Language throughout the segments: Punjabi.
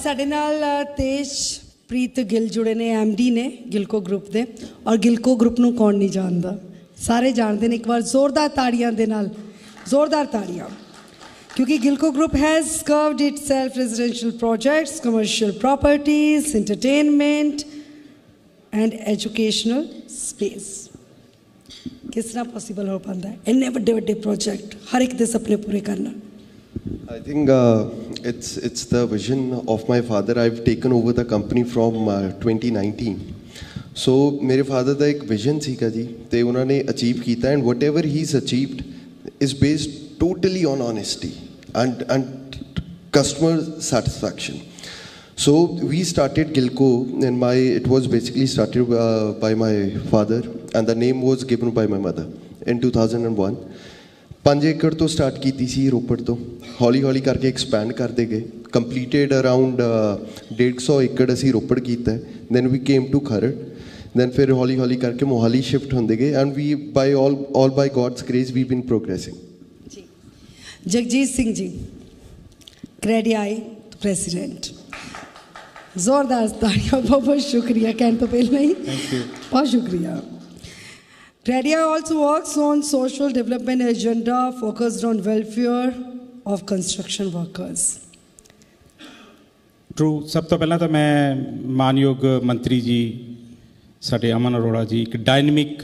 साडे नाल तेजप्रीत गिल जुड़े ने MD ने गिलको ग्रुप दे और गिलको ग्रुप नूं कौन नहीं जानता सारे जानते हैं। एक बार जोरदार ताड़ियां दे नाल जोरदार ताड़ियां क्योंकि Gillco group has carved itself residential projects commercial properties entertainment and educational space. किस तरह पॉसिबल हो पाता है इन्ने बड़े बड़े प्रोजेक्ट हर एक दे सपने पूरे करना? I think it's the vision of my father. I've taken over the company from 2019. So मेरे father ਦਾ एक vision ਸੀਗਾ ਜੀ ਤੇ ਉਹਨਾਂ ਨੇ achieve ਕੀਤਾ and whatever he's achieved is based totally on honesty and customer satisfaction. So we started Gilco and it was basically started by my father and the name was given by my mother in 2001. 5 एकड़ तो स्टार्ट की सी रोपड़ तो हौली हौली करके एक्सपैंड करते गए कंप्लीटेड अराउंड 150 एकड़ असी रोपड़ किया then we came to Kharar then फिर हौली हौली करके मोहाली शिफ्ट होंदे गए and we by all by God's grace we been progressing. Jagjit Singh ji CREDAI president जोरदार तालियां बहुत बहुत शुक्रिया कहने तो पहले ही बहुत शुक्रिया। Credia also works on social development agenda focused on welfare of construction workers. True. सब तो पहला तो मैं मानयोग मंत्री जी साडे अमन अरोड़ा जी एक डायनेमिक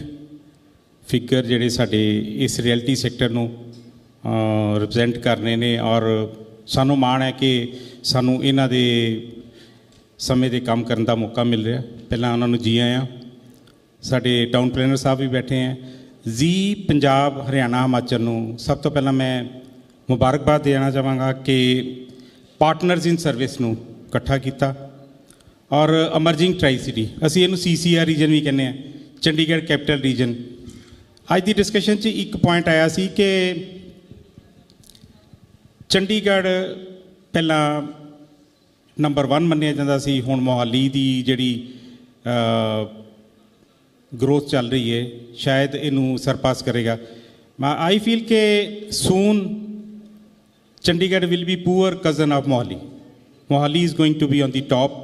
फिगर जेडे साडे इस रियलिटी सेक्टर नू रिप्रेजेंट करने ने और सानू माण है कि सानू इन्हां दे समय दे काम करने का मौका मिल रहा। पहला उन्होंने जी आया साडे टाउन प्लानर साहब भी बैठे हैं जी पंजाब हरियाणा हिमाचल नू सब तो पहला मैं मुबारकबाद देना चाहांगा कि पार्टनर्स इन सर्विस नू इकट्ठा किया और अमरजिंग ट्राई सिटी असी इहनू CCR रीजन भी कहने चंडीगढ़ कैपिटल रीजन। अज की डिस्कशन च एक पॉइंट आया सी कि चंडीगढ़ पहला नंबर 1 मन्निया जाता सी हुण मोहाली की जिहड़ी ग्रोथ चल रही है शायद इनू सरपास करेगा। आई फील के soon Chandigarh will be poor cousin of Mohali. Mohali is going to be on the top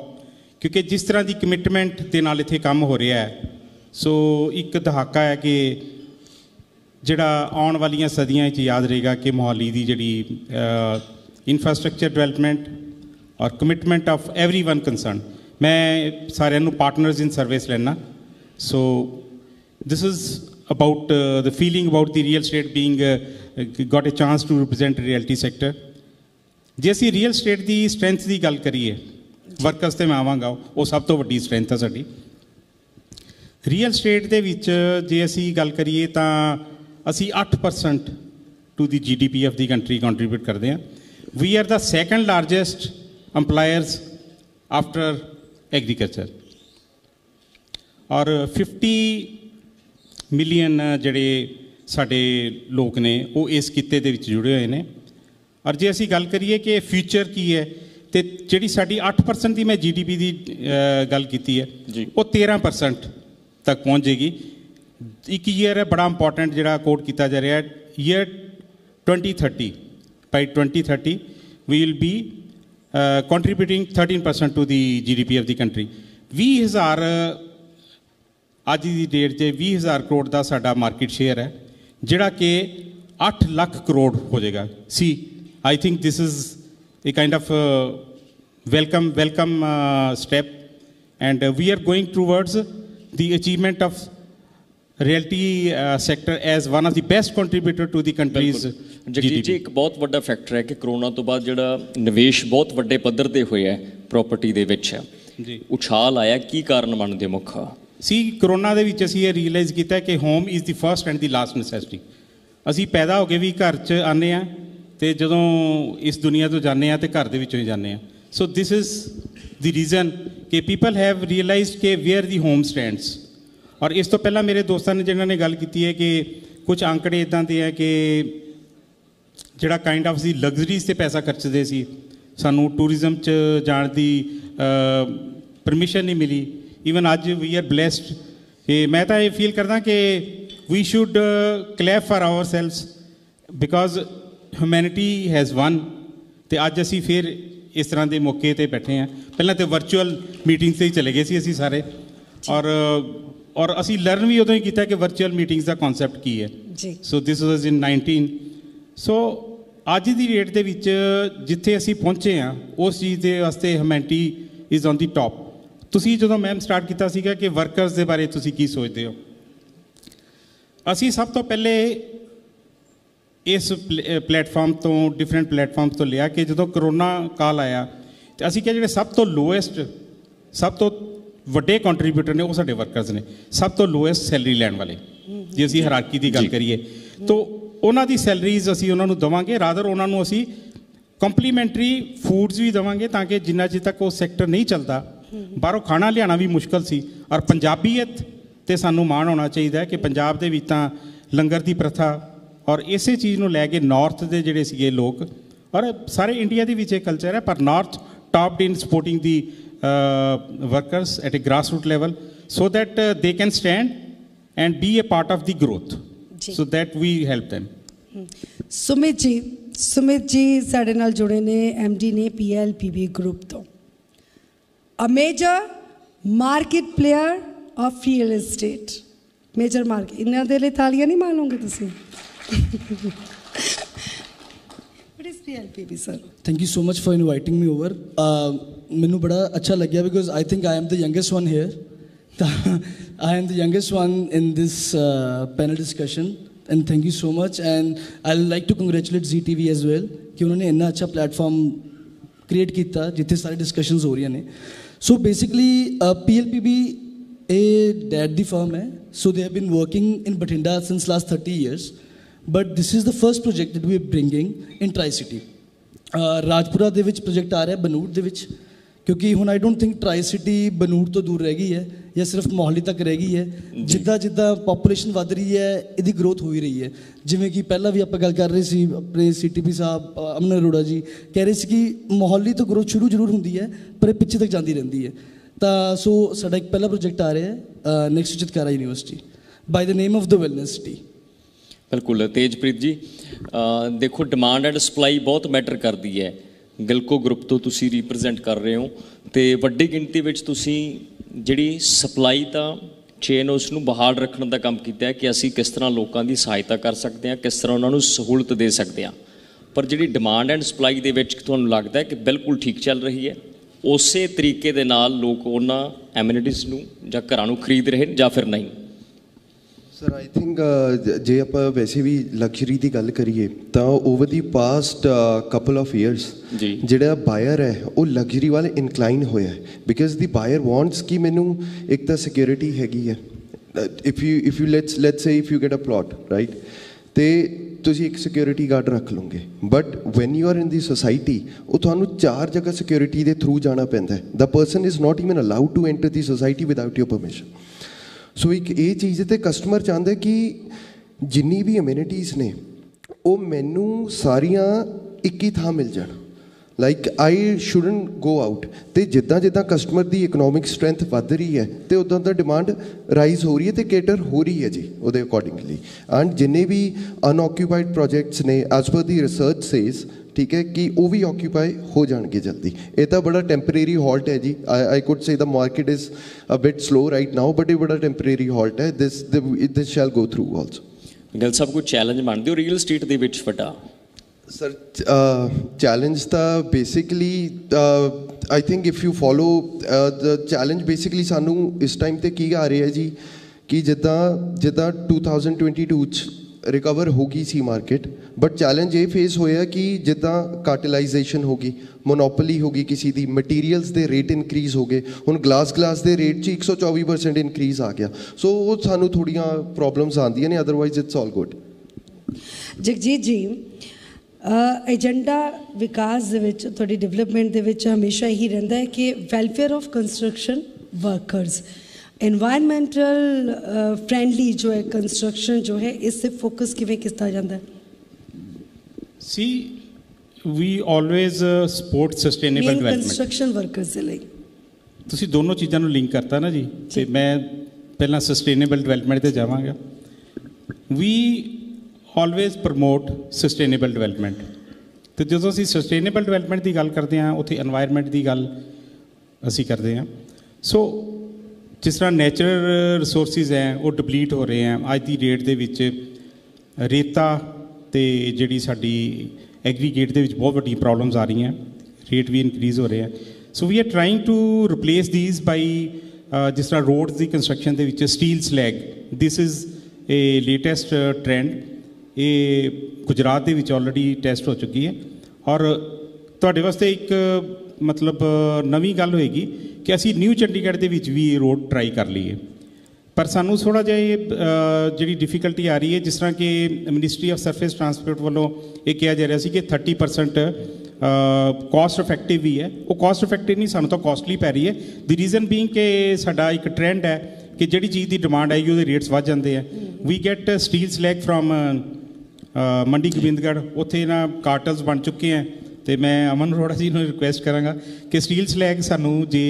क्योंकि जिस तरह की कमिटमेंट के नाल इत्थे काम हो रहा है सो एक दहाका है कि जिहड़ा आने वाली सदियां याद रहेगा कि मोहाली की जिहड़ी इंफ्रास्ट्रक्चर डेवलपमेंट और commitment of every one concern मैं सारिਆਂ ਨੂੰ पार्टनर्स इन सर्विस लेना। So this is about the feeling about the real estate being got a chance to represent the realty sector. जे असी रियल स्टेट की स्ट्रेंथ की गल करिए वर्कर्स ते मैं आवांगा वो सब तो वड्डी स्ट्रेंथ है साडी रियल स्टेट दे विच। जे असी गल करिए तां असी 8% to the GDP of the country contribute करते हैं। We are the second largest employers after agriculture और 50 मिलियन जड़े साढ़े लोग ने वो इस किते दे विच जुड़े हुए हैं। और जे असी गल करिए कि फ्यूचर की है तो जी साड़ी 8% की मैं GDP की गल की है वो 13% तक पहुँच जाएगी। एक ईयर है बड़ा इंपॉर्टेंट जोड़ा कोट किया जा रहा है year 2030 by 2030 we will be contributing 13% to the GDP of the country। 20,000 आज की डेट से 20,000 करोड़ का साडा मार्केट शेयर है जिहड़ा कि 8 लाख करोड़ हो जाएगा। See I think this is a kind of welcome step and we are going towards the achievement of realty sector as one of the best contributor to the country's. Jagjit ji एक बहुत बड़ा फैक्टर है कि कोरोना तो बाद जिहड़ा निवेश बहुत वड्डे पद्धर ते होया है प्रॉपर्टी दे विच उछाल आया की कारण बनदे मुख सी कोरोना दे विच असीं ये रियलाइज़ किया कि home is the first and the last necessity. असीं पैदा हो के भी घर च आने आ ते जदों इस दुनिया तो जाने आ ते घर दे विचों ही जाने आ। So this is the reason कि पीपल हैव रियलाइज्ड कि वेयर द होम स्टैंड्स। और इस तो पहला मेरे दोस्तों ने जिन्होंने गल की है कि कुछ आंकड़े इदां दे है कि जिहड़ा काइंड ऑफ सी लग्जरीज से पैसा खर्चते सी सानू टूरिज्म च जाण दी परमिशन नहीं मिली। ईवन अज वी आर ब्लैसड कि मैं तो ये फील करदा कि we should clap for ourselves because humanity has won. तो अज असी फिर ਇਸ ਤਰ੍ਹਾਂ ਦੇ ਮੌਕੇ ਤੇ ਬੈਠੇ ਹਾਂ। ਪਹਿਲਾਂ ਤਾਂ ਵਰਚੁਅਲ ਮੀਟਿੰਗਸ 'ਤੇ ਹੀ ਚਲੇ ਗਏ ਸੀ ਅਸੀਂ ਸਾਰੇ, ਔਰ ਅਸੀਂ ਲਰਨ ਵੀ ਉਦੋਂ ਹੀ ਕੀਤਾ ਕਿ ਵਰਚੁਅਲ ਮੀਟਿੰਗਸ ਦਾ ਕਨਸੈਪਟ ਕੀ ਹੈ ਜੀ। ਸੋ ਦਿਸ ਵਾਜ਼ ਇਨ 19। ਸੋ ਅੱਜ ਦੀ ਡੇਟ ਦੇ ਵਿੱਚ ਜਿੱਥੇ ਅਸੀਂ ਪਹੁੰਚੇ ਹਾਂ ਉਸ ਚੀਜ਼ ਦੇ ਵਾਸਤੇ humanity is on the top. ਤੁਸੀਂ ਜਦੋਂ ਮੈਮ ਸਟਾਰਟ ਕੀਤਾ ਸੀਗਾ ਕਿ ਵਰਕਰਸ ਦੇ ਬਾਰੇ ਤੁਸੀਂ ਕੀ ਸੋਚਦੇ ਹੋ, ਅਸੀਂ ਸਭ ਤੋਂ ਪਹਿਲੇ ਇਸ ਪਲੇਟਫਾਰਮ ਤੋਂ ਡਿਫਰੈਂਟ ਪਲੇਟਫਾਰਮ ਤੋਂ ਲਿਆ ਕਿ ਜਦੋਂ ਕਰੋਨਾ ਕਾਲ ਆਇਆ ਤਾਂ ਅਸੀਂ ਕਿਹਾ ਜਿਹੜੇ ਸਭ ਤੋਂ ਲੋਐਸਟ, ਸਭ ਤੋਂ ਵੱਡੇ ਕੰਟਰੀਬਿਊਟਰ ਨੇ ਉਹ ਸਾਡੇ ਵਰਕਰਸ ਨੇ, ਸਭ ਤੋਂ ਲੋਐਸਟ ਸੈਲਰੀ ਲੈਣ ਵਾਲੇ। ਜੇ ਅਸੀਂ ਹਾਇਰਾਰਕੀ ਦੀ ਗੱਲ ਕਰੀਏ ਤਾਂ ਉਹਨਾਂ ਦੀ ਸੈਲਰੀਜ਼ ਅਸੀਂ ਉਹਨਾਂ ਨੂੰ ਦੇਵਾਂਗੇ, ਰਾਦਰ ਉਹਨਾਂ ਨੂੰ ਅਸੀਂ ਕੰਪਲੀਮੈਂਟਰੀ ਫੂਡਸ ਵੀ ਦੇਵਾਂਗੇ ਤਾਂ ਕਿ ਜਿੰਨਾ ਚਿਰ ਤੱਕ ਉਹ ਸੈਕਟਰ ਨਹੀਂ ਚੱਲਦਾ, ਬਾਹਰੋਂ ਖਾਣਾ ਲਿਆਉਣਾ ਵੀ ਮੁਸ਼ਕਲ ਸੀ। ਔਰ ਪੰਜਾਬੀਅਤ 'ਤੇ ਸਾਨੂੰ ਮਾਣ ਹੋਣਾ ਚਾਹੀਦਾ ਹੈ ਕਿ ਪੰਜਾਬ ਦੇ ਵਿੱਚ ਤਾਂ ਲੰਗਰ ਦੀ ਪ੍ਰਥਾ ਔਰ ਇਸੇ ਚੀਜ਼ ਨੂੰ ਲੈ ਕੇ ਨਾਰਥ ਦੇ ਜਿਹੜੇ ਸੀਗੇ ਲੋਕ, ਔਰ ਸਾਰੇ ਇੰਡੀਆ ਦੇ ਵਿੱਚ ਇਹ ਕਲਚਰ ਹੈ, ਪਰ north topped in supporting the workers at a grass root level so that they can stand and be a part of the growth, so that we help them. Sumit ji ਸਾਡੇ ਨਾਲ ਜੁੜੇ ਨੇ, MD ਨੇ PLPB ਗਰੁੱਪ ਤੋਂ, a major market player of real estate, major market. ਇਹਨਾਂ ਦੇ ਲਈ ਤਾਲੀਆਂ ਨਹੀਂ ਮਾਰੋਗੇ ਤੁਸੀਂ? What is PLPB, sir? Thank you so much for inviting me over. ਮੈਨੂੰ ਬੜਾ ਅੱਛਾ ਲੱਗਿਆ because I think I am the youngest one here. I am the youngest one in this panel discussion and thank you so much and I'd like to congratulate ZTV as well ਕਿ ਉਹਨਾਂ ਨੇ ਇੰਨਾ ਅੱਛਾ ਪਲੇਟਫਾਰਮ ਕ੍ਰੀਏਟ ਕੀਤਾ ਜਿੱਥੇ ਸਾਰੀ ਡਿਸਕਸ਼ਨਸ ਹੋ ਰਹੀਆਂ ਨੇ। ਸੋ ਬੇਸਿਕਲੀ PLPB ਇਹ ਡੈਡ ਦੀ ਫਰਮ ਹੈ, so they have been working in Bathinda since last 30 years. But this is the first project that we are bringing in Tri-City. Rajpura ਦੇ ਵਿੱਚ ਪ੍ਰੋਜੈਕਟ ਆ ਰਿਹਾ, ਬਨੂੜ ਦੇ ਵਿੱਚ, ਕਿਉਂਕਿ ਹੁਣ I don't think Tri-City Banur ਤੋਂ ਦੂਰ ਰਹਿ ਗਈ ਹੈ ਜਾਂ ਸਿਰਫ ਮੋਹਾਲੀ ਤੱਕ ਰਹਿ ਗਈ ਹੈ। ਜਿੱਦਾਂ ਜਿੱਦਾਂ ਪਾਪੂਲੇਸ਼ਨ ਵੱਧ ਰਹੀ ਹੈ ਇਹਦੀ ਗਰੋਥ ਹੋ ਹੀ ਰਹੀ ਹੈ। ਜਿਵੇਂ ਕਿ ਪਹਿਲਾਂ ਵੀ ਆਪਾਂ ਗੱਲ ਕਰ ਰਹੇ ਸੀ, ਆਪਣੇ CTP ਸਾਹਿਬ ਅਮਨ ਅਰੋੜਾ ਜੀ ਕਹਿ ਰਹੇ ਸੀ ਕਿ ਮੋਹਾਲੀ ਤੋਂ ਗਰੋਥ ਸ਼ੁਰੂ ਜ਼ਰੂਰ ਹੁੰਦੀ ਹੈ ਪਰ ਇਹ ਪਿੱਛੇ ਤੱਕ ਜਾਂਦੀ ਰਹਿੰਦੀ ਹੈ। ਤਾਂ ਸੋ ਸਾਡਾ ਇੱਕ ਪਹਿਲਾ ਪ੍ਰੋਜੈਕਟ ਆ ਰਿਹਾ ਹੈ next Chitkara university by the name of the wellness city. ਬਿਲਕੁਲ ਤੇਜਪ੍ਰੀਤ ਜੀ, ਦੇਖੋ ਡਿਮਾਂਡ ਐਂਡ ਸਪਲਾਈ ਬਹੁਤ ਮੈਟਰ ਕਰਦੀ ਹੈ। ਗਿਲਕੋ ਗਰੁੱਪ ਤੋਂ ਤੁਸੀਂ ਰਿਪਰੈਜ਼ੈਂਟ ਕਰ ਰਹੇ ਹੋ ਅਤੇ ਵੱਡੀ ਗਿਣਤੀ ਵਿੱਚ ਤੁਸੀਂ ਜਿਹੜੀ ਸਪਲਾਈ ਤਾਂ ਚੇਨ ਉਸ ਨੂੰ ਬਹਾਲ ਰੱਖਣ ਦਾ ਕੰਮ ਕੀਤਾ ਹੈ ਕਿ ਅਸੀਂ ਕਿਸ ਤਰ੍ਹਾਂ ਲੋਕਾਂ ਦੀ ਸਹਾਇਤਾ ਕਰ ਸਕਦੇ ਹਾਂ, ਕਿਸ ਤਰ੍ਹਾਂ ਉਹਨਾਂ ਨੂੰ ਸਹੂਲਤ ਦੇ ਸਕਦੇ ਹਾਂ। ਪਰ ਜਿਹੜੀ ਡਿਮਾਂਡ ਐਂਡ ਸਪਲਾਈ ਦੇ ਵਿੱਚ ਤੁਹਾਨੂੰ ਲੱਗਦਾ ਹੈ ਕਿ ਬਿਲਕੁਲ ਠੀਕ ਚੱਲ ਰਹੀ ਹੈ, ਉਸੇ ਤਰੀਕੇ ਦੇ ਨਾਲ ਲੋਕ ਉਹਨਾਂ ਐਮਿਨਿਟੀਜ਼ ਨੂੰ ਜਾਂ ਘਰਾਂ ਨੂੰ ਖਰੀਦ ਰਹੇ ਨੇ ਜਾਂ ਫਿਰ ਨਹੀਂ? ਸਰ ਆਈ ਥਿੰਕ ਜੇ ਆਪਾਂ ਵੈਸੇ ਵੀ ਲਗਜ਼ਰੀ ਦੀ ਗੱਲ ਕਰੀਏ ਤਾਂ over the past couple of years ਜਿਹੜਾ ਬਾਇਰ ਹੈ ਉਹ ਲਗਜ਼ਰੀ ਵੱਲ ਇਨਕਲਾਈਨ ਹੋਇਆ ਹੈ ਬਿਕਾਜ਼ ਦੀ ਬਾਇਰ ਵਾਂਟਸ ਕਿ ਮੈਨੂੰ ਇੱਕ ਤਾਂ ਸਿਕਿਉਰਿਟੀ ਹੈਗੀ ਹੈ। If you let's say if you get a plot right, ਅਤੇ ਤੁਸੀਂ ਇੱਕ ਸਿਕਿਉਰਿਟੀ ਗਾਰਡ ਰੱਖ ਲਓਗੇ, but when you are in the society ਉਹ ਤੁਹਾਨੂੰ 4 ਜਗ੍ਹਾ ਸਿਕਿਉਰਿਟੀ ਦੇ ਥਰੂ ਜਾਣਾ ਪੈਂਦਾ ਹੈ। The person is not even allowed to enter the society without your permission. So ਇੱਕ ਇਹ ਚੀਜ਼ 'ਤੇ ਕਸਟਮਰ ਚਾਹੁੰਦਾ ਕਿ ਜਿੰਨੀ ਵੀ ਅਮਿਨਿਟੀਜ਼ ਨੇ ਉਹ ਮੈਨੂੰ ਸਾਰੀਆਂ ਇੱਕ ਹੀ ਥਾਂ ਮਿਲ ਜਾਣ, like I shouldn't go out. ਅਤੇ ਜਿੱਦਾਂ ਜਿੱਦਾਂ ਕਸਟਮਰ ਦੀ ਇਕਨੋਮਿਕ ਸਟਰੈਂਥ ਵੱਧ ਰਹੀ ਹੈ ਅਤੇ ਉੱਦਾਂ ਦਾ ਡਿਮਾਂਡ ਰਾਈਜ਼ ਹੋ ਰਹੀ ਹੈ ਅਤੇ ਕੇਟਰ ਹੋ ਰਹੀ ਹੈ ਜੀ ਉਹਦੇ ਅਕੋਰਡਿੰਗਲੀ। ਐਂਡ ਜਿੰਨੇ ਵੀ ਅਨਆਕਿਊਪਾਈਡ ਪ੍ਰੋਜੈਕਟਸ ਨੇ ਐਜ਼ ਪਰ ਦੀ ਰਿਸਰਚ ਸੇਜ਼, ਠੀਕ ਹੈ, ਕਿ ਉਹ ਵੀ ਆਕਿਊਪਾਈ ਹੋ ਜਾਣਗੇ ਜਲਦੀ। ਇਹ ਤਾਂ ਬੜਾ ਟੈਂਪਰੇਰੀ ਹਾਲਟ ਹੈ ਜੀ। I could say the market is a bit slow right now, but ਇਹ ਬੜਾ ਟੈਂਪਰੇਰੀ ਹਾਲਟ ਹੈ। This shall go through also. ਗੱਲ ਸਭ ਕੁਝ ਚੈਲੰਜ ਮੰਨਦੇ ਹੋ ਰੀਅਲ ਸਟੇਟ ਦੇ ਵਿੱਚ ਵੱਡਾ? ਸਰ ਚੈਲੰਜ ਤਾਂ basically I think if you follow the challenge basically ਸਾਨੂੰ ਇਸ ਟਾਈਮ 'ਤੇ ਕੀ ਆ ਰਿਹਾ ਜੀ ਕਿ ਜਿੱਦਾਂ 2022 'ਚ ਰਿਕਵਰ ਹੋ ਗਈ ਸੀ ਮਾਰਕੀਟ, ਬਟ ਚੈਲੰਜ ਇਹ ਫੇਸ ਹੋਇਆ ਕਿ ਜਿੱਦਾਂ ਕਾਰਟਲਾਈਜੇਸ਼ਨ ਹੋ ਗਈ, ਮੋਨੋਪੋਲੀ ਹੋ ਗਈ ਕਿਸੇ ਦੀ, ਮਟੀਰੀਅਲਸ ਦੇ ਰੇਟ ਇਨਕਰੀਜ਼ ਹੋ ਗਏ। ਹੁਣ ਗਲਾਸ ਦੇ ਰੇਟ 'ਚ 124% ਇਨਕਰੀਜ਼ ਆ ਗਿਆ। ਸੋ ਉਹ ਸਾਨੂੰ ਥੋੜ੍ਹੀਆਂ ਪ੍ਰੋਬਲਮਸ ਆਉਂਦੀਆਂ ਨੇ, otherwise it's all good. Jagjit ਜੀ, ਏਜੰਡਾ ਵਿਕਾਸ ਦੇ ਵਿੱਚ, ਤੁਹਾਡੀ ਡਿਵੈਲਪਮੈਂਟ ਦੇ ਵਿੱਚ ਹਮੇਸ਼ਾ ਹੀ ਰਹਿੰਦਾ ਹੈ ਕਿ welfare of construction workers, environmental friendly जो है कंस्ट्रक्शन जो है, इससे फोकस किवें किया जाता है? See we always support sustainable development construction workers ਦੇ ਲਈ ਤੁਸੀਂ ਦੋਨੋਂ ਚੀਜ਼ਾਂ ਨੂੰ ਲਿੰਕ ਕਰਤਾ ਨਾ ਜੀ। ਤੇ ਮੈਂ ਪਹਿਲਾਂ ਸਸਟੇਨੇਬਲ ਡਿਵੈਲਪਮੈਂਟ ਤੇ ਜਾਵਾਂਗਾ। ਵੀ ਆਲਵੇਜ਼ ਪ੍ਰਮੋਟ ਸਸਟੇਨੇਬਲ ਡਿਵੈਲਪਮੈਂਟ ਤੇ ਜਦੋਂ ਅਸੀਂ ਸਸਟੇਨੇਬਲ ਡਿਵੈਲਪਮੈਂਟ ਦੀ ਗੱਲ ਕਰਦੇ ਹਾਂ ਉੱਥੇ এনवायरमेंट ਦੀ ਗੱਲ ਅਸੀਂ ਕਰਦੇ ਹਾਂ। ਸੋ ਜਿਸ ਤਰ੍ਹਾਂ ਨੈਚੁਰਲ ਰਿਸੋਰਸਿਸ ਹੈ ਉਹ ਡਿਪਲੀਟ ਹੋ ਰਹੇ ਹੈ। ਅੱਜ ਦੀ ਡੇਟ ਦੇ ਵਿੱਚ ਰੇਤਾ ਤੇ ਜਿਹੜੀ ਸਾਡੀ ਐਗਰੀਗੇਟ ਦੇ ਵਿੱਚ ਬਹੁਤ ਵੱਡੀਆਂ ਪ੍ਰੋਬਲਮਸ ਆ ਰਹੀਆਂ, ਰੇਟ ਵੀ ਇਨਕਰੀਜ਼ ਹੋ ਰਹੇ ਹੈ। So we are trying to replace these by ਜਿਸ ਤਰ੍ਹਾਂ ਰੋਡਸ ਦੀ ਕੰਸਟਰਕਸ਼ਨ ਦੇ ਵਿੱਚ steel slag, this is a latest trend. ਇਹ ਗੁਜਰਾਤ ਦੇ ਵਿੱਚ ਆਲਰੇਡੀ ਟੈਸਟ ਹੋ ਚੁੱਕੀ ਹੈ ਔਰ ਤੁਹਾਡੇ ਵਾਸਤੇ ਇੱਕ ਮਤਲਬ ਨਵੀਂ ਗੱਲ ਹੋਏਗੀ ਕਿ ਅਸੀਂ ਨਿਊ ਚੰਡੀਗੜ੍ਹ ਦੇ ਵਿੱਚ ਵੀ ਰੋਡ ਟਰਾਈ ਕਰ ਲਈਏ। ਪਰ ਸਾਨੂੰ ਥੋੜ੍ਹਾ ਜਿਹਾ ਇਹ ਜਿਹੜੀ ਡਿਫੀਕਲਟੀ ਆ ਰਹੀ ਹੈ, ਜਿਸ ਤਰ੍ਹਾਂ ਕਿ ਮਿਨਿਸਟਰੀ ਆਫ ਸਰਫੇਸ ਟਰਾਂਸਪੋਰਟ ਵੱਲੋਂ ਇਹ ਕਿਹਾ ਜਾ ਰਿਹਾ ਸੀ ਕਿ 30% ਕਾਸਟ ਇਫੈਕਟਿਵ ਵੀ ਹੈ। ਉਹ ਕਾਸਟ ਇਫੈਕਟਿਵ ਨਹੀਂ, ਸਾਨੂੰ ਤਾਂ ਕਾਸਟਲੀ ਪੈ ਰਹੀ ਹੈ। ਦੀ ਰੀਜ਼ਨ ਬੀਇੰਗ ਕਿ ਸਾਡਾ ਇੱਕ ਟ੍ਰੈਂਡ ਹੈ ਕਿ ਜਿਹੜੀ ਚੀਜ਼ ਦੀ ਡਿਮਾਂਡ ਆਏਗੀ ਉਹਦੇ ਰੇਟਸ ਵੱਧ ਜਾਂਦੇ ਹੈ। We get steel slag from Mandi Gobindgarh, ਉੱਥੇ ਨਾ ਕਾਰਟਲਸ ਬਣ ਚੁੱਕੇ ਹੈ। ਅਤੇ ਮੈਂ ਅਮਨ ਅਰੋੜਾ ਜੀ ਨੂੰ ਰਿਕੁਐਸਟ ਕਰਾਂਗਾ ਕਿ ਸਟੀਲ ਸਲੈਗ ਸਾਨੂੰ ਜੇ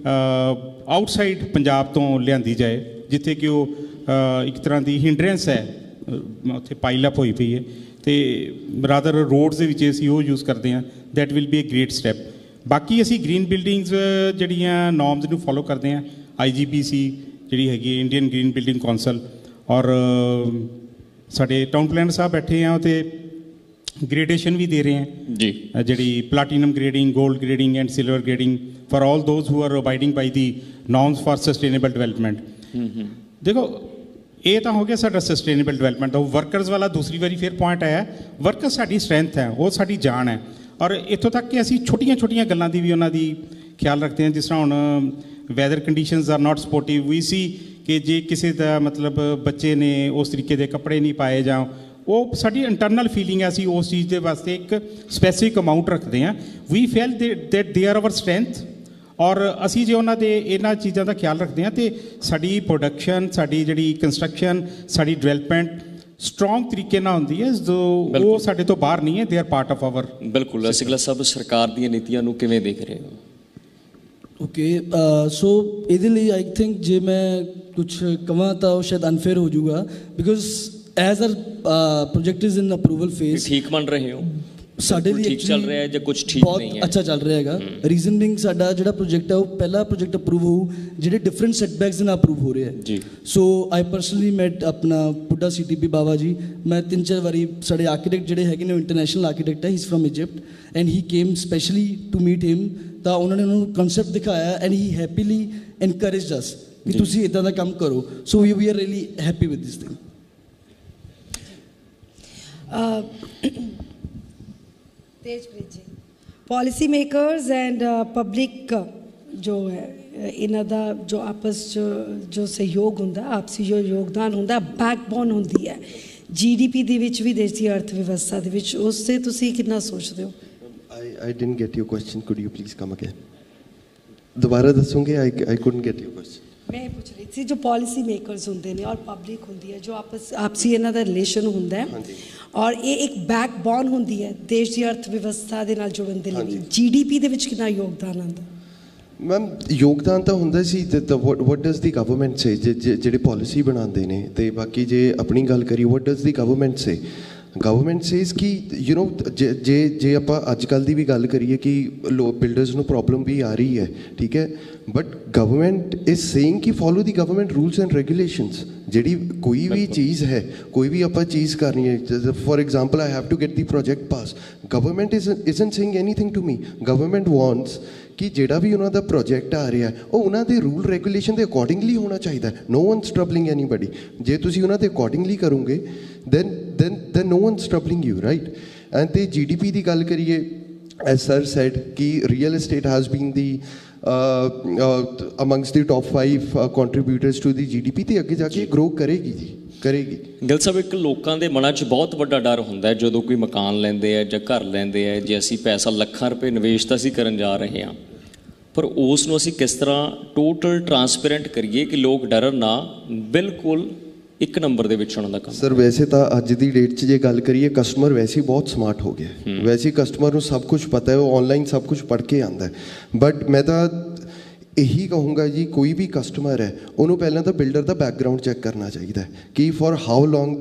ਆਊਟਸਾਈਡ ਪੰਜਾਬ ਤੋਂ ਲਿਆਂਦੀ ਜਾਏ, ਜਿੱਥੇ ਕਿ ਉਹ ਇੱਕ ਤਰ੍ਹਾਂ ਦੀ ਹਿੰਡਰੈਂਸ ਹੈ, ਉੱਥੇ ਪਾਈਲ ਅਪ ਹੋਈ ਪਈ ਹੈ, ਅਤੇ ਰਾਦਰ ਰੋਡਸ ਦੇ ਵਿੱਚ ਅਸੀਂ ਉਹ ਯੂਜ਼ ਕਰਦੇ ਹਾਂ। That will B A grade step. ਬਾਕੀ ਅਸੀਂ ਗ੍ਰੀਨ ਬਿਲਡਿੰਗਸ ਜਿਹੜੀਆਂ ਨੋਰਮਸ ਨੂੰ ਫੋਲੋ ਕਰਦੇ ਹਾਂ, IGBC ਜਿਹੜੀ ਹੈਗੀ ਇੰਡੀਅਨ ਗ੍ਰੀਨ ਬਿਲਡਿੰਗ ਕੌਂਸਲ, ਔਰ ਸਾਡੇ ਟਾਊਨ ਪਲੈਨਰ ਸਾਹਿਬ ਬੈਠੇ ਆ, ਅਤੇ ਗ੍ਰੇਡੇਸ਼ਨ ਵੀ ਦੇ ਰਹੇ ਹੈ ਜੀ, ਜਿਹੜੀ platinum grading, gold grading and silver grading for all those who are abiding by the norms for sustainable development. देखो ये तो हो गया साਡਾ सस्टेनेबल डेवलपमेंट। तो वर्करस वाला दूसरी बारी फिर पॉइंट आया, वर्कर्स साडी स्ट्रेंथ है, वो साडी जान है। और इतों तक कि असी छोटियां छोटियां गल्लां दी भी उन्हां दी ख्याल रखते हैं। जिस तरह हुण weather conditions are not supportive, we see कि जे किसी दा मतलब बच्चे ने उस तरीके के कपड़े नहीं पाए जां, वो साडी इंटरनल फीलिंग है, असी उस चीज़ के वास्ते एक स्पैसिफिक अमाउंट रखते हैं। We feel that they are our strength. और असी जो उन्होंने इन्होंने चीज़ों का ख्याल रखते हैं तो साड़ी प्रोडक्शन, साड़ी जी कंस्ट्रक्शन, साड़ी डिवेलपमेंट स्ट्रॉन्ग तरीके ना होती है, जो वो साढ़े तो बाहर नहीं है, they are part of our. बिल्कुल। सिगला साहब सरकार दी नीतियां नूं किवें देख रहे हो? ओके, सो ये आई थिंक जे मैं कुछ कहा तो शायद अनफेयर हो जाऊगा, because as our project is in approval phase. ठीक मान रहे हो? ਸਾਡੇ ਲਈ ਠੀਕ ਚੱਲ ਰਿਹਾ ਹੈ ਜਾਂ ਕੁਝ ਠੀਕ ਨਹੀਂ ਹੈ? ਬਹੁਤ ਅੱਛਾ ਚੱਲ ਰਿਹਾ ਹੈਗਾ। ਰੀਜ਼ਨ ਬਿੰਗ ਸਾਡਾ ਜਿਹੜਾ ਪ੍ਰੋਜੈਕਟ ਹੈ ਉਹ ਪਹਿਲਾ ਪ੍ਰੋਜੈਕਟ ਅਪਰੂਵ ਹੋਊ ਜਿਹੜੇ ਡਿਫਰੈਂਟ ਸੈਟਬੈਕਸ ਨਾਲ ਅਪਰੂਵ ਹੋ ਰਿਹਾ ਜੀ। ਸੋ ਆਈ ਪਰਸਨਲੀ ਮੈਟ ਆਪਣਾ ਪੁੱਡਾ CTP ਬਾਬਾ ਜੀ। ਮੈਂ 3-4 ਵਾਰੀ ਸਾਡੇ ਆਰਕੀਟੈਕਟ ਜਿਹੜੇ ਹੈਗੇ ਨੇ, ਉਹ ਇੰਟਰਨੈਸ਼ਨਲ ਆਰਕੀਟੈਕਟ ਹੈ, he is from Egypt and he came specially to meet him. ਤਾਂ ਉਹਨਾਂ ਨੇ ਉਹਨੂੰ ਕਨਸੈਪਟ ਦਿਖਾਇਆ ਐਂਡ ਹੀ ਹੈਪੀਲੀ ਇਨਕਰੇਜਡ ਅਸ ਕਿ ਤੁਸੀਂ ਇੱਦਾਂ ਦਾ ਕੰਮ ਕਰੋ। So we are really happy with this thing. Tejpreet ji, policy makers and public जो है इन्हां दा जो आपस जो सहयोग हुंदा, आपसी जो योगदान हुंदा, बैकबोन हुंदी है GDP ਦੇ ਵਿੱਚ ਵੀ, ਦੇਸ਼ ਦੀ ਅਰਥ ਵਿਵਸਥਾ ਦੇ ਵਿੱਚ। ਉਸ ਤੇ ਤੁਸੀਂ ਕਿੰਨਾ ਸੋਚਦੇ ਹੋ? I didn't get your question. Could you please come again? दोबारा दसोगे? I couldn't get your question. मैं पूछ रही थी जो पॉलिसी मेकर्स होंगे ने और पब्लिक होंगी है, जो आपसी इन्हां दा रिलेशन होंदा है और ये एक बैकबोन होंदी है देश की अर्थ व्यवस्था दे नाल जुड़न दे लई, GDP दे विच कितना योगदान आंदा? मैम योगदान तो होंदा सी। वट डज दी गवर्नमेंट से जेडे पॉलिसी बनाते हैं, तो बाकी जे अपनी गल करिए वट डज दी गवर्नमेंट से? गवर्नमेंट सेज कि यू नो जे आप अजकल की भी गल करिए कि बिल्डर्स को प्रॉब्लम भी आ रही है, ठीक है, बट गवर्नमेंट इज सेइंग कि follow the government rules and regulations. जी कोई भी चीज़ है, कोई भी आप चीज़ करनी है, for example I have to get the project pass, government isn't saying anything to me. Government wants कि ਜਿਹੜਾ ਵੀ ਉਹਨਾਂ ਦਾ ਪ੍ਰੋਜੈਕਟ ਆ ਰਿਹਾ ਉਹ ਉਹਨਾਂ ਦੇ ਰੂਲ ਰੈਗੂਲੇਸ਼ਨ ਦੇ ਅਕੋਰਡਿੰਗਲੀ ਹੋਣਾ ਚਾਹੀਦਾ। ਨੋ ਵਨਸ ਟਰਬਲਿੰਗ ਐਨੀਬਡੀ। ਜੇ ਤੁਸੀਂ ਉਹਨਾਂ ਦੇ ਅਕੋਰਡਿੰਗਲੀ ਕਰੋਗੇ then no one's troubling you, right? And the GDP ਦੀ ਗੱਲ ਕਰੀਏ, as sir said कि real estate has been the amongst the top 5 contributors to the GDP, ਤੇ ਅੱਗੇ ਜਾ ਕੇ grow ਕਰੇਗੀ ਜੀ, ਕਰੇਗੀ। ਗਿੱਲ ਸਾਹਿਬ, ਇੱਕ ਲੋਕਾਂ ਦੇ ਮਨਾਂ 'ਚ ਬਹੁਤ ਵੱਡਾ ਡਰ ਹੁੰਦਾ ਹੈ ਜਦੋਂ ਕੋਈ ਮਕਾਨ ਲੈਂਦੇ ਆ ਜਾਂ ਘਰ ਲੈਂਦੇ ਆ, ਜੇ ਅਸੀਂ ਪੈਸਾ ਲੱਖਾਂ ਰੁਪਏ ਨਿਵੇਸ਼ ਤਾਂ ਅਸੀਂ ਕਰਨ ਜਾ ਰਹੇ ਹਾਂ, ਪਰ ਉਸ ਨੂੰ ਅਸੀਂ ਕਿਸ ਤਰ੍ਹਾਂ ਟੋਟਲ ਟਰਾਂਸਪੇਰੈਂਟ ਕਰੀਏ ਕਿ ਲੋਕ ਡਰਨ ਨਾ, ਬਿਲਕੁਲ ਇੱਕ ਨੰਬਰ ਦੇ ਵਿੱਚ ਉਹਨਾਂ ਦਾ ਕੰਮ। ਸਰ ਵੈਸੇ ਤਾਂ ਅੱਜ ਦੀ ਡੇਟ 'ਚ ਜੇ ਗੱਲ ਕਰੀਏ, ਕਸਟਮਰ ਵੈਸੇ ਹੀ ਬਹੁਤ ਸਮਾਰਟ ਹੋ ਗਿਆ। ਵੈਸੇ ਕਸਟਮਰ ਨੂੰ ਸਭ ਕੁਝ ਪਤਾ ਹੈ, ਉਹ ਆਨਲਾਈਨ ਸਭ ਕੁਝ ਪੜ੍ਹ ਕੇ ਆਉਂਦਾ ਹੈ। ਬਟ ਮੈਂ ਤਾਂ ਇਹੀ ਕਹੂੰਗਾ ਜੀ, ਕੋਈ ਵੀ ਕਸਟਮਰ ਹੈ ਉਹਨੂੰ ਪਹਿਲਾਂ ਤਾਂ ਬਿਲਡਰ ਦਾ ਬੈਕਗਰਾਊਂਡ ਚੈੱਕ ਕਰਨਾ ਚਾਹੀਦਾ ਹੈ ਕਿ for how long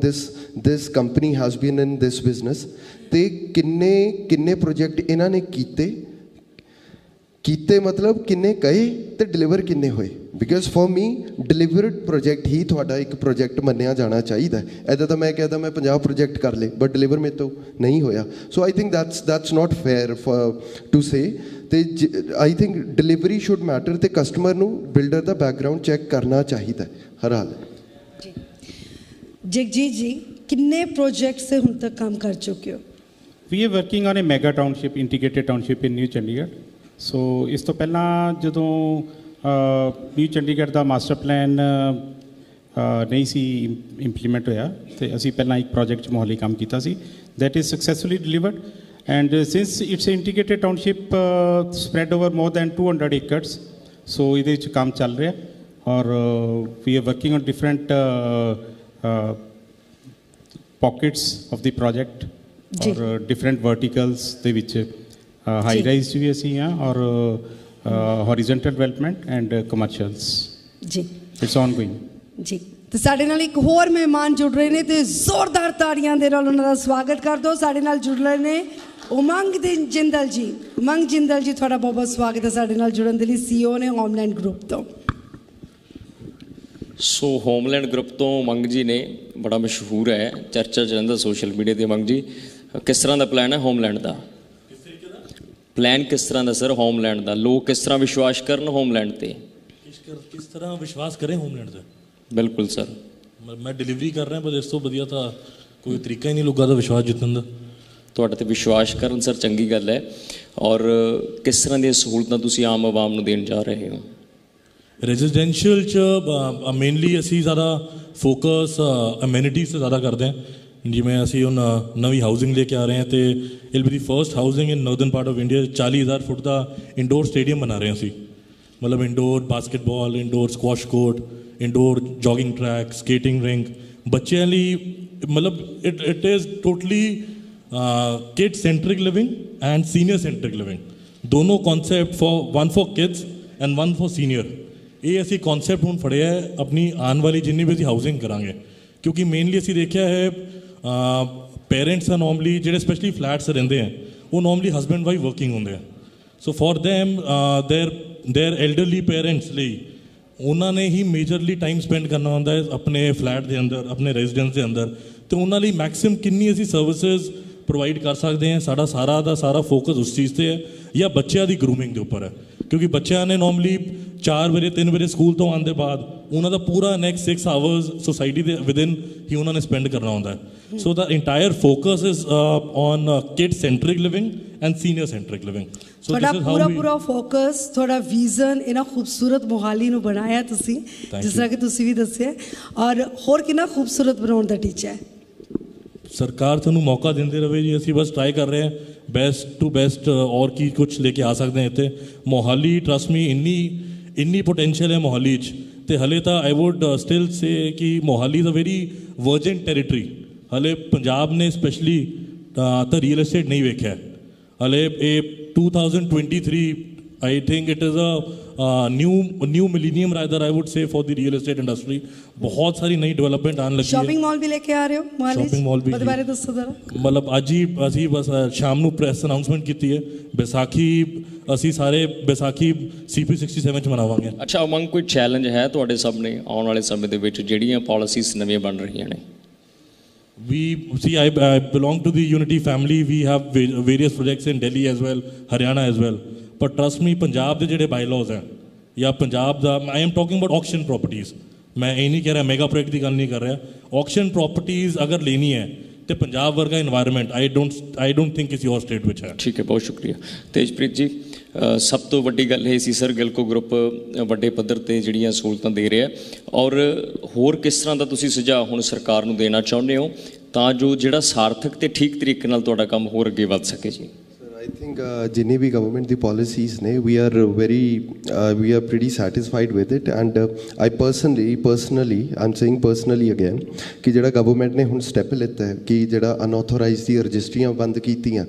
this company has been in this business, ਤੇ ਕਿੰਨੇ ਪ੍ਰੋਜੈਕਟ ਇਹਨਾਂ ਨੇ ਕੀਤੇ मतलब किन्ने कहे तो डिलीवर किन्ने होए because for me delivered project ही थोड़ा एक प्रोजेक्ट मन्निया जाना चाहिए ऐसा तो मैं कहता मैं 50 प्रोजेक्ट कर ले बट डिलीवर में तो नहीं होया so I think that's not fair for to say तो I think delivery should matter तो कस्टमर नू बिल्डर का बैकग्राउंड चैक करना चाहिए हर हाल जगजीत जी किन्ने प्रोजेक्ट से हुण तक काम कर चुके हो we are working on a mega township integrated township in New Chandigarh so इस तो पहला जो न्यू चंडीगढ़ का मास्टर प्लान नहीं सी इंप्लीमेंट होया तो असी पहला एक प्रोजेक्ट मोहाली काम किया सी that is successfully delivered and since it's integrated township spread over more than 200 acres so ये काम चल रहा है और we are working on different pockets of the project और डिफरेंट वर्टिकल्स ਦੇ ਵਿੱਚ ਹਾਈ ਰਾਈਜ਼ ਵੀ ਅਸੀਂ ਆ ਔਰ ਹੌਰੀਜ਼ੋਨਟਲ ਡਿਵੈਲਪਮੈਂਟ ਐਂਡ ਕਮਰਸ਼ੀਅਲਸ ਜੀ ਇਟਸ ਆਨਗੋਇੰਗ ਜੀ ਤੇ ਸਾਡੇ ਨਾਲ ਇੱਕ ਹੋਰ ਮਹਿਮਾਨ ਜੁੜ ਰਹੇ ਨੇ ਤੇ ਜ਼ੋਰਦਾਰ ਤਾੜੀਆਂ ਦੇ ਨਾਲ ਉਹਨਾਂ ਦਾ ਸਵਾਗਤ ਕਰ ਦਿਓ ਸਾਡੇ ਨਾਲ ਜੁੜ ਰਹੇ ਨੇ ਉਮੰਗ ਜਿੰਦਲ ਜੀ ਉਮੰਗ ਜਿੰਦਲ ਜੀ ਤੁਹਾਡਾ ਬਹੁਤ ਬਹੁਤ ਸਵਾਗਤ ਹੈ ਸਾਡੇ ਨਾਲ ਜੁੜਨ ਦੇ ਲਈ ਸੀਈਓ ਨੇ ਹੋਮਲੈਂਡ ਗਰੁੱਪ ਤੋਂ ਸੋ ਹੋਮਲੈਂਡ ਗਰੁੱਪ ਤੋਂ ਉਮੰਗ ਜੀ ਨੇ ਬੜਾ ਮਸ਼ਹੂਰ ਹੈ ਚਰਚਾ ਚ ਰਹਿੰਦਾ ਸੋਸ਼ਲ ਮੀਡੀਆ ਤੇ ਉਮੰਗ ਜੀ ਕਿਸ ਤਰ੍ਹਾਂ ਦਾ ਪਲਾਨ ਹੈ ਹੋਮਲੈਂਡ ਦਾ प्लान किस तरह का सर होमलैंड का लोग किस तरह विश्वास करन होमलैंड ते किस तरह विश्वास करें होमलैंड से बिल्कुल सर मैं डिलीवरी कर रहा पर इस तो वधिया तो कोई तरीका ही नहीं लोगों का विश्वास जितन का तुहाडे ते विश्वास करन सर चंगी गल है और किस तरह दी सहूलतां तुसीं आम आवाम नूं देण जा रहे हो रेजिडेंशियल च मेनली असीं ज़्यादा फोकस अमेनिटीज़ से ज़्यादा करते हैं जिमें असी हुण नवी हाउसिंग लेके आ रहे हैं तो it'll be the first housing in northern part of India 40,000 foot का इंडोर स्टेडियम बना रहे हैं असी मतलब indoor basketball indoor squash court indoor jogging track skating rink बच्चों लिए मतलब it is totally kid centric living and senior centric living दोनों concept one for kids and one for senior ये असी कॉन्सैप्ट हुण फड़िया है अपनी आने वाली जिन्नी भी असी हाउसिंग करांगे क्योंकि मेनली असी देखा है पेरेंट्स आ नॉर्मली जो स्पैशली फ्लैट्स रेंदे हैं वो नॉर्मली हसबैंड वाइफ वर्किंग होंगे so for them their elderly parents ਲਈ ਉਹਨਾਂ ਨੇ ਹੀ ਮੇਜਰਲੀ ਟਾਈਮ ਸਪੈਂਡ ਕਰਨਾ ਹੁੰਦਾ ਹੈ ਆਪਣੇ ਫਲੈਟ ਦੇ ਅੰਦਰ ਆਪਣੇ ਰੈਜ਼ੀਡੈਂਸ ਦੇ ਅੰਦਰ ਤੇ ਉਹਨਾਂ ਲਈ ਮੈਕਸਿਮਮ ਕਿੰਨੀ ਅਸੀਂ ਸਰਵਿਸਿਜ਼ ਪ੍ਰੋਵਾਈਡ ਕਰ ਸਕਦੇ ਹਾਂ ਸਾਡਾ ਸਾਰਾ ਦਾ ਸਾਰਾ ਫੋਕਸ ਉਸ ਚੀਜ਼ ਤੇ ਹੈ ਜਾਂ ਬੱਚਿਆਂ ਦੀ ਗਰੂਮਿੰਗ ਦੇ ਉੱਪਰ ਹੈ ਕਿਉਂਕਿ ਬੱਚਿਆਂ ਨੇ ਨੋਰਮਲੀ 4 ਵਜੇ 3 ਵਜੇ ਸਕੂਲ ਤੋਂ ਆਉਣ ਦੇ ਬਾਅਦ ਉਹਨਾਂ ਦਾ ਪੂਰਾ ਨੈਕਸਟ 6 ਆਵਰਸ ਸੋਸਾਇਟੀ ਦੇ ਵਿਦਿਨ ਹੀ ਉਹਨਾਂ ਨੇ ਸਪੈਂਡ ਕਰਨਾ ਹੁੰਦਾ ਹੈ so the entire focus is on kid centric living and senior centric living so ਤੁਹਾਡਾ ਪੂਰਾ ਫੋਕਸ ਤੁਹਾਡਾ ਵਿਜ਼ਨ ਇਹਨਾਂ ਖੂਬਸੂਰਤ ਮੋਹਾਲੀ ਨੂੰ ਬਣਾਇਆ ਤੁਸੀਂ ਜਿਸ ਤਰ੍ਹਾਂ ਕਿ ਤੁਸੀਂ ਵੀ ਦੱਸਿਆ ਔਰ ਹੋਰ ਕਿੰਨਾ ਖੂਬਸੂਰਤ ਬਣਾਉਣ ਦਾ ਟੀਚਾ ਹੈ सरकार सानू मौका देंदे रहे जी असी बस ट्राई कर रहे हैं बेस्ट टू बेस्ट और की कुछ लेके आ सकते हैं इतने मोहाली ट्रस्ट मी इन्नी पोटेंशियल है मोहाली तो हले तो आई वुड स्टिल से कि Mohali is a very virgin territory हले पंजाब ने स्पेशली तो रियल एस्टेट नहीं वेख्या हले ये 2023 I think it is a new millennium rather I would say for the real estate industry बहुत सारी नई डेवलपमेंट आने लगी है शॉपिंग मॉल भी लेके आ रहे हो मोहाली शॉपिंग मॉल भी बारे दसो जरा मतलब अज ही असी बस शाम को प्रेस अनाउंसमेंट की है बैसाखी असी सारे बैसाखी CP67 च मनावांगे अच्छा उमंग कोई चैलेंज है तुहाडे सामने आने वाले समय दे विच जिहड़ियां पॉलिसीज़ नवीं बन रहीआं ने We see I belong to the Unity family we have various projects in Delhi as well Haryana as well but trust me Punjab के जिहड़े बायलॉज हैं या पंजाब दा I am talking about auction properties मैं ये नहीं कह रहा मेगा प्रोजेक्ट की गल नहीं कर रहा auction properties अगर लेनी है तो पंजाब वर्गा इन्वायरमेंट I don't think किसी और स्टेट विच है ठीक है बहुत शुक्रिया तेजप्रीत जी सब तो वड्डी गल है सी सर गिलको ग्रुप वड्डे पद्धर ते जिहड़ियां सहूलतां दे रहा है और होर किस तरह का तुसीं सुझाव हुण सरकार नूं देना चाहुंदे हो तां जो जिहड़ा सार्थक ते ठीक तरीके नाल तुहाडा काम होर अगे वध सके जी I think जिन्नी भी गवर्नमेंट दी पॉलिसीज़ ने we are pretty satisfied with it and I personally I'm saying personally again कि जिहड़ा गवर्नमेंट ने हुण स्टैप लिता है कि जिहड़ा अनऑथोराइज्ड दी रजिस्ट्रियां बंद कीतियां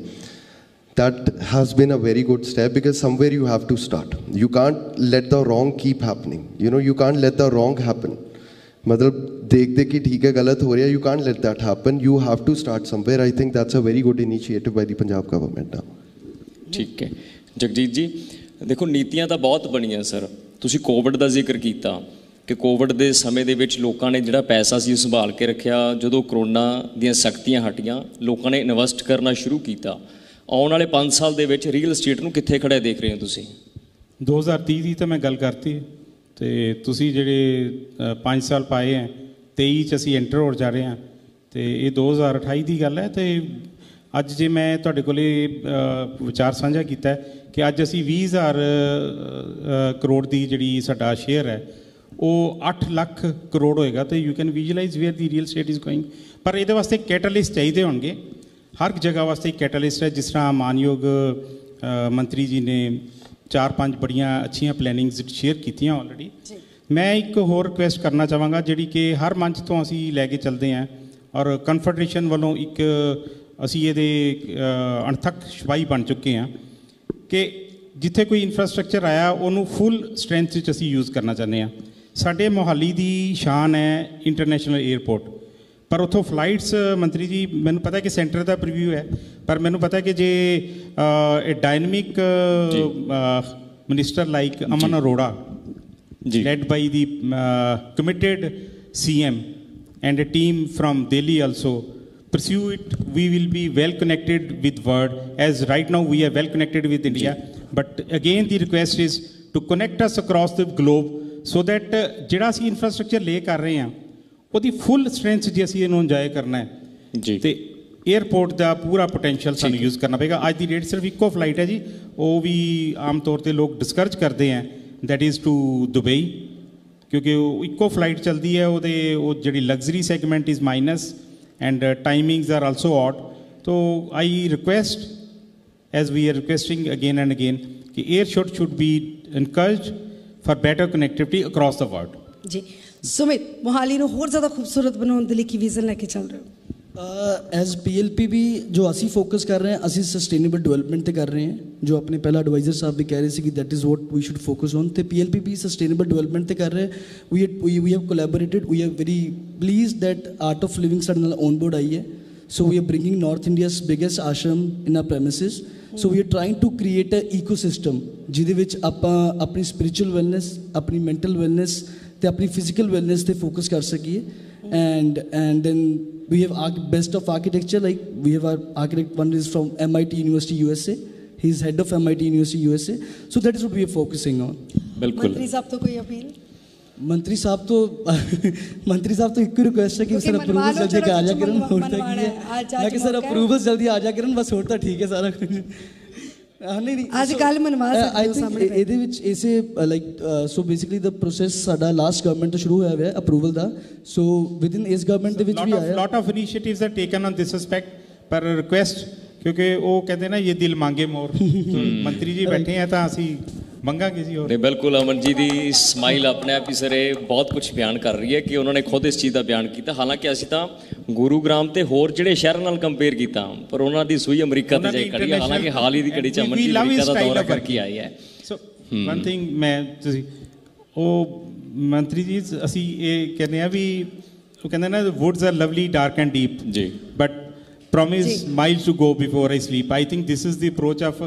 that has been a very good step because somewhere you have to start you can't let the wrong keep happening you can't let the wrong happen मतलब देखते कि ठीक है गलत हो रहा है, you can't let that happen, you have to start somewhere. I think that's a very good initiative by the Punjab government now. ठीक है जगजीत जी, देखो ਨੀਤੀਆਂ ਤਾਂ ਬਹੁਤ ਬਣੀਆਂ ਸਰ, ਤੁਸੀਂ ਕੋਵਿਡ ਦਾ ਜ਼ਿਕਰ ਕੀਤਾ ਕਿ ਕੋਵਿਡ ਦੇ ਸਮੇਂ ਦੇ ਵਿੱਚ ਲੋਕਾਂ ਨੇ ਜਿਹੜਾ ਪੈਸਾ ਸੀ ਸੰਭਾਲ ਕੇ ਰੱਖਿਆ, ਜਦੋਂ ਕਰੋਨਾ ਦੀਆਂ ਸਖਤੀਆਂ ਹਟੀਆਂ ਲੋਕਾਂ ਨੇ ਇਨਵੈਸਟ ਕਰਨਾ ਸ਼ੁਰੂ ਕੀਤਾ। ਆਉਣ ਵਾਲੇ 5 ਸਾਲ ਦੇ ਵਿੱਚ ਰੀਅਲ estate ਨੂੰ ਕਿੱਥੇ ਖੜਾ ਦੇਖ ਰਹੇ ਹੋ ਤੁਸੀਂ? 2030 ਦੀ ਤਾਂ ਮੈਂ ਗੱਲ ਕਰਤੀ ਤੇ ਤੁਸੀਂ ਜਿਹੜੇ 5 ਸਾਲ ਪਾਏ ਹੈ 23 'ਚ ਅਸੀਂ ਐਂਟਰ ਹੋ ਜਾ ਰਹੇ ਹਾਂ ਤੇ ਇਹ 2028 ਦੀ ਗੱਲ ਹੈ। ਤੇ ਅੱਜ ਜੇ ਮੈਂ ਤੁਹਾਡੇ ਕੋਲੇ ਵਿਚਾਰ ਸਾਂਝਾ ਕੀਤਾ ਕਿ ਅੱਜ ਅਸੀਂ 20,000 ਕਰੋੜ ਦੀ ਜਿਹੜੀ ਸਾਡਾ ਸ਼ੇਅਰ ਹੈ ਉਹ 8 ਲੱਖ ਕਰੋੜ ਹੋਏਗਾ ਤੇ you can visualise wear the real estate is going. ਪਰ ਇਹਦੇ ਵਾਸਤੇ ਕੈਟਾਲਿਸਟ ਚਾਹੀਦੇ ਹੋਣਗੇ, ਹਰ ਜਗ੍ਹਾ ਵਾਸਤੇ ਇੱਕ ਕੈਟਾਲਿਸਟ ਹੈ। ਜਿਸ ਤਰ੍ਹਾਂ ਮਾਨਯੋਗ ਮੰਤਰੀ ਜੀ ਨੇ 4-5 ਬੜੀਆਂ ਅੱਛੀਆਂ ਪਲੈਨਿੰਗਸ ਸ਼ੇਅਰ ਕੀਤੀਆਂ ਆਲਰੇਡੀ। ਮੈਂ ਇੱਕ ਹੋਰ ਰਿਕੁਐਸਟ ਕਰਨਾ ਚਾਹਾਂਗਾ ਜਿਹੜੀ ਕਿ ਹਰ ਮੰਚ ਤੋਂ ਅਸੀਂ ਲੈ ਕੇ ਚੱਲਦੇ ਹਾਂ ਔਰ ਕਨਫੈਡਰੇਸ਼ਨ ਵੱਲੋਂ ਇੱਕ ਅਸੀਂ ਇਹਦੇ ਅਣਥੱਕ ਸਿਪਾਹੀ ਬਣ ਚੁੱਕੇ ਹਾਂ ਕਿ ਜਿੱਥੇ ਕੋਈ ਇਨਫਰਾਸਟ੍ਰਕਚਰ ਆਇਆ ਉਹਨੂੰ ਫੁੱਲ ਸਟਰੈਂਥ 'ਚ ਅਸੀਂ ਯੂਜ਼ ਕਰਨਾ ਚਾਹੁੰਦੇ ਹਾਂ। ਸਾਡੇ ਮੋਹਾਲੀ ਦੀ ਸ਼ਾਨ ਹੈ ਇੰਟਰਨੈਸ਼ਨਲ ਏਅਰਪੋਰਟ, ਪਰ ਉੱਥੋਂ ਫਲਾਈਟਸ ਮੰਤਰੀ ਜੀ ਮੈਨੂੰ ਪਤਾ ਕਿ ਸੈਂਟਰ ਦਾ ਪ੍ਰੀਵਿਊ ਹੈ, ਪਰ ਮੈਨੂੰ ਪਤਾ ਕਿ ਜੇ dynamic minister like Aman Arora led by the committed CM and a team from Delhi also pursue it, we will be well connected with world, as right now we are well connected with India. But again the request is to connect us across the globe so that ਜਿਹੜਾ ਅਸੀਂ infrastructure lay ਕਰ ਰਹੇ ਹਾਂ ਉਹਦੀ full strength ਜੇ ਅਸੀਂ ਇਹਨੂੰ enjoy ਕਰਨਾ ਹੈ ਜੀ ਤੇ 에ਅਰਪੋਰਟ ਦਾ ਪੂਰਾ ਪੋਟੈਂਸ਼ੀਅਲ ਸਾਨੂੰ ਯੂਜ਼ ਕਰਨਾ ਪਏਗਾ। ਅੱਜ ਦੀ ਡੇਟ ਸਿਰਫ ਇੱਕੋ ਫਲਾਈਟ ਹੈ ਜੀ, ਉਹ ਵੀ ਆਮ ਤੌਰ ਤੇ ਲੋਕ ਡਿਸਕਰਜ ਕਰਦੇ ਹੈ, that is to Dubai, ਕਿਉਂਕਿ ਉਹ ਇੱਕੋ ਫਲਾਈਟ ਚੱਲਦੀ ਹੈ, ਉਹਦੇ ਉਹ ਜਿਹੜੀ luxury segment is minus and timings are also odd. ਤੋ I request as we are requesting again and again ਕਿ air should be encouraged for better connectivity across the world। ਜੀ ਸੁਮਿਤ, ਮੋਹਾਲੀ ਨੂੰ ਹੋਰ ਜ਼ਿਆਦਾ ਖੂਬਸੂਰਤ ਬਣਾਉਣ ਦੇ ਲਈ ਕੀ ਵਿਜ਼ਨ ਲੈ ਕੇ ਚੱਲ ਰਹੇ ਹੋ? ਐਜ਼ PLP ਵੀ ਜੋ ਅਸੀਂ ਫੋਕਸ ਕਰ ਰਹੇ ਹਾਂ, ਅਸੀਂ ਸਸਟੇਨੇਬਲ ਡਿਵੈਲਪਮੈਂਟ 'ਤੇ ਕਰ ਰਹੇ ਹਾਂ, ਜੋ ਆਪਣੇ ਪਹਿਲਾ ਐਡਵਾਈਜ਼ਰ ਸਾਹਿਬ ਵੀ ਕਹਿ ਰਹੇ ਸੀ ਕਿ that is what we should focus on, ਅਤੇ PLP ਵੀ ਸਸਟੇਨੇਬਲ ਡਿਵੈਲਪਮੈਂਟ 'ਤੇ ਕਰ ਰਹੇ। We have collaborated, we are very pleased that Art of Living ਸਾਡੇ ਨਾਲ ਔਨ ਬੋਰਡ ਆਈ ਹੈ। So we are bringing north India's biggest ashram in our premises. So we are trying to create a ecosystem ਜਿਹਦੇ ਵਿੱਚ ਆਪਾਂ ਆਪਣੀ ਸਪਿਰਿਚੁਅਲ ਵੈਲਨੈਸ, ਆਪਣੀ ਮੈਂਟਲ ਵੈਲਨੈਸ ਅਤੇ ਆਪਣੀ ਫਿਜ਼ੀਕਲ ਵੈਲਨੈਸ 'ਤੇ ਫੋਕਸ ਕਰ ਸਕੀਏ। and then we have best of architecture, like we have our architect, one is from MIT University USA, he's head of MIT University USA, so that is what we are focusing on। बिल्कुल। मंत्री साहब तो कोई अपील? मंत्री साहब तो एक रिक्वेस्ट है कि सर अप्रूवल जल्दी आ जा करन, होता की है मैं कि सर अप्रूवल जल्दी आ जा करन, बस होता ठीक है सारा कुछ। नहीं ਅੱਜ ਕੱਲ ਮਨਵਾ ਸਕਦੇ ਹੋ ਸਾਹਮਣੇ ਇਹਦੇ ਵਿੱਚ ਇਸੇ ਲਾਈਕ ਸੋ ਬੇਸਿਕਲੀ ਦਾ ਪ੍ਰੋਸੈਸ ਸਾਡਾ ਲਾਸਟ ਗਵਰਨਮੈਂਟ ਤੋਂ ਸ਼ੁਰੂ ਹੋਇਆ ਹੋਇਆ ਅਪਰੂਵਲ ਦਾ। ਸੋ ਵਿਦਿਨ ਇਸ ਗਵਰਨਮੈਂਟ ਦੇ ਵਿੱਚ ਵੀ ਆਇਆ lot of initiatives are taken on this aspect, ਪਰ ਰਿਕੁਐਸਟ ਕਿਉਂਕਿ ਉਹ ਕਹਿੰਦੇ ਨਾ ਇਹ ਦਿਲ ਮੰਗੇ ਮੋਰ, ਮੰਤਰੀ ਜੀ ਬੈਠੇ ਆ ਤਾਂ ਅਸੀਂ ਮੰਗਾਂਗੇ ਜੀ। ਨਹੀਂ ਬਿਲਕੁਲ, ਅਮਨ ਜੀ ਦੀ ਸਮਾਈਲ ਆਪਣੇ ਆਪ ਹੀ ਸਰ ਇਹ ਬਹੁਤ ਕੁਝ ਬਿਆਨ ਕਰ ਰਹੀ ਹੈ ਕਿ ਉਹਨਾਂ ਨੇ ਖੁਦ ਇਸ ਚੀਜ਼ ਦਾ ਬਿਆਨ ਕੀਤਾ। ਹਾਲਾਂਕਿ ਅਸੀਂ ਤਾਂ ਗੁਰੂਗ੍ਰਾਮ ਤੇ ਹੋਰ ਜਿਹੜੇ ਸ਼ਹਿਰਾਂ ਨਾਲ ਕੰਪੇਅਰ ਕੀਤਾ, ਪਰ ਉਹਨਾਂ ਦੀ ਸੂਈ ਅਮਰੀਕਾ ਤੇ ਜਾਈ ਖੜੀ ਹੈ। ਹਾਲਾਂਕਿ ਹਾਲ ਹੀ ਦੀ ਘੜੀ 'ਚ ਅਮਨ ਜੀ ਅਮਰੀਕਾ ਦਾ ਦੌਰਾ ਕਰਕੇ ਆਏ ਹੈ। ਸੋ ਵਨ ਥਿੰਗ ਮੈਂ ਤੁਸੀਂ ਉਹ ਮੰਤਰੀ ਜੀ ਅਸੀਂ ਇਹ ਕਹਿੰਦੇ ਆ ਵੀ ਉਹ ਕਹਿੰਦੇ ਨਾ woods are lovely dark and deep ਜੀ, but promise miles to go before I sleep. I think this is the approach of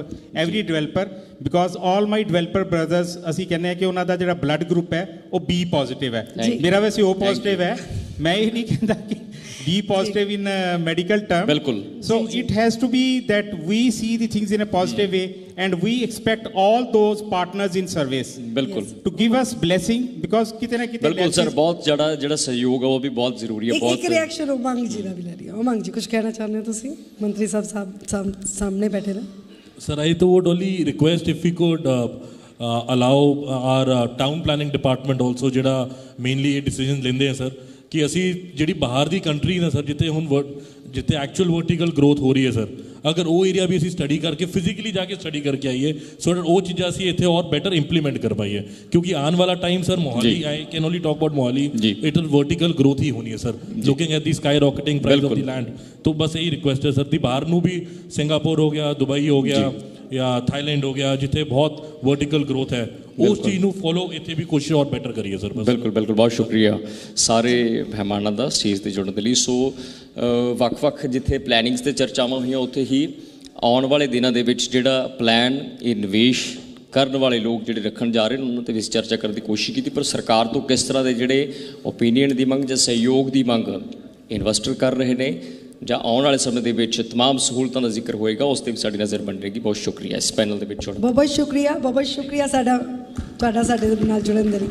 every developer, because all my developer brothers ਅਸੀਂ ਕਹਿੰਦੇ ਆ ਕਿ ਉਹਨਾਂ ਦਾ ਜਿਹੜਾ ਬਲੱਡ ਗਰੁੱਪ ਹੈ ਉਹ B ਪੋਜ਼ਿਟਿਵ ਹੈ, ਮੇਰਾ ਵੈਸੇ O ਪੋਜ਼ਿਟਿਵ ਹੈ। ਮੈਂ ਇਹ ਨਹੀਂ ਕਹਿੰਦਾ ਕਿ B positive in medical term. ਬਿਲਕੁਲ। So it has to be that we see the things in a positive way and we expect all those partners in service ਬਿਲਕੁਲ to give us blessing, because ਕਿਤੇ ਨਾ ਕਿਤੇ ਬਿਲਕੁਲ ਸਰ ਬਹੁਤ ਜਿਹੜਾ ਸਹਿਯੋਗ ਹੈ ਉਹ ਵੀ ਬਹੁਤ ਜ਼ਰੂਰੀ ਹੈ। ਬਹੁਤ ਇੱਕ ਰਿਐਕਸ਼ਨ ਉਮੰਗ ਜੀ ਦਾ ਵੀ ਲੈ ਲਿਆ। ਉਮੰਗ ਜੀ ਕੁਝ ਕਹਿਣਾ ਚਾਹੁੰਦੇ ਹੋ ਤੁਸੀਂ? ਮੰਤਰੀ ਸਾਹਿਬ ਸਾਹਮਣੇ ਬੈਠੇ ਨੇ। Sir, I would only request if we could allow our town planning department also ਜਿਹੜਾ mainly ਇਹ decisions ਲੈਂਦੇ ਆ ਸਰ, ਕਿ ਅਸੀਂ ਜਿਹੜੀ ਬਾਹਰ ਦੀ ਕੰਟਰੀ ਨੇ ਸਰ ਜਿੱਥੇ ਐਕਚੁਅਲ ਵਰਟੀਕਲ ਗਰੋਥ ਹੋ ਰਹੀ ਹੈ ਸਰ, ਅਗਰ ਉਹ ਏਰੀਆ ਵੀ ਅਸੀਂ ਸਟੱਡੀ ਕਰਕੇ ਫਿਜ਼ੀਕਲੀ ਜਾ ਕੇ ਸਟੱਡੀ ਕਰਕੇ ਆਈਏ ਸੋ ਉਹ ਚੀਜ਼ਾਂ ਅਸੀਂ ਇੱਥੇ ਔਰ ਬੈਟਰ ਇੰਪਲੀਮੈਂਟ ਕਰ ਪਾਈਏ। ਕਿਉਂਕਿ ਆਉਣ ਵਾਲਾ time sir Mohali, I can only talk about Mohali, it is vertical growth ਹੀ ਹੋਣੀ ਹੈ sir, looking at the skyrocketing price of the land. तो बस यही रिक्वेस्ट है सर, दी बाहर नू भी सिंगापुर हो गया, दुबई हो गया, ਜਾਂ ਥਾਈਲੈਂਡ ਹੋ ਗਿਆ, ਜਿੱਥੇ ਬਹੁਤ ਵਰਟੀਕਲ ਗਰੋਥ ਹੈ, ਉਸ ਚੀਜ਼ ਨੂੰ ਫੋਲੋ ਇੱਥੇ ਵੀ ਕੋਸ਼ਿਸ਼ ਹੋਰ ਬੈਟਰ ਕਰੀਏ ਸਰ। ਬਿਲਕੁਲ ਬਿਲਕੁਲ, ਬਹੁਤ ਸ਼ੁਕਰੀਆ ਸਾਰੇ ਮਹਿਮਾਨਾਂ ਦਾ ਸਟੇਜ 'ਤੇ ਜੁੜਨ ਦੇ ਲਈ। ਸੋ ਵੱਖ-ਵੱਖ ਜਿੱਥੇ ਪਲੈਨਿੰਗਸ 'ਤੇ ਚਰਚਾਵਾਂ ਹੋਈਆਂ, ਉੱਥੇ ਹੀ ਆਉਣ ਵਾਲੇ ਦਿਨਾਂ ਦੇ ਵਿੱਚ ਜਿਹੜਾ ਪਲਾਨ ਇਹ ਨਿਵੇਸ਼ ਕਰਨ ਵਾਲੇ ਲੋਕ ਜਿਹੜੇ ਰੱਖਣ ਜਾ ਰਹੇ ਨੇ ਉਹਨਾਂ 'ਤੇ ਵੀ ਚਰਚਾ ਕਰਨ ਦੀ ਕੋਸ਼ਿਸ਼ ਕੀਤੀ। ਪਰ ਸਰਕਾਰ ਤੋਂ ਕਿਸ ਤਰ੍ਹਾਂ ਦੇ ਜਿਹੜੇ ਓਪੀਨੀਅਨ ਦੀ ਮੰਗ ਜਾਂ ਸਹਿਯੋਗ ਦੀ ਮੰਗ ਇਨਵੈਸਟਰ ਕਰ ਰਹੇ ਨੇ ਜਾਂ ਆਉਣ ਵਾਲੇ ਸਮੇਂ ਦੇ ਵਿੱਚ तमाम ਸਹੂਲਤਾਂ ਦਾ ਜ਼ਿਕਰ ਹੋਏਗਾ, ਉਸ 'ਤੇ ਵੀ ਸਾਡੀ ਨਜ਼ਰ ਬਣ ਰਹੇਗੀ। ਬਹੁਤ ਸ਼ੁਕਰੀਆ ਇਸ ਪੈਨਲ ਦੇ ਵਿੱਚ ਜੁੜਨ। ਬਹੁਤ ਸ਼ੁਕਰੀਆ, ਬਹੁਤ ਸ਼ੁਕਰੀਆ ਤੁਹਾਡਾ ਸਾਡੇ ਨਾਲ ਜੁੜਨ ਦੇ ਲਈ।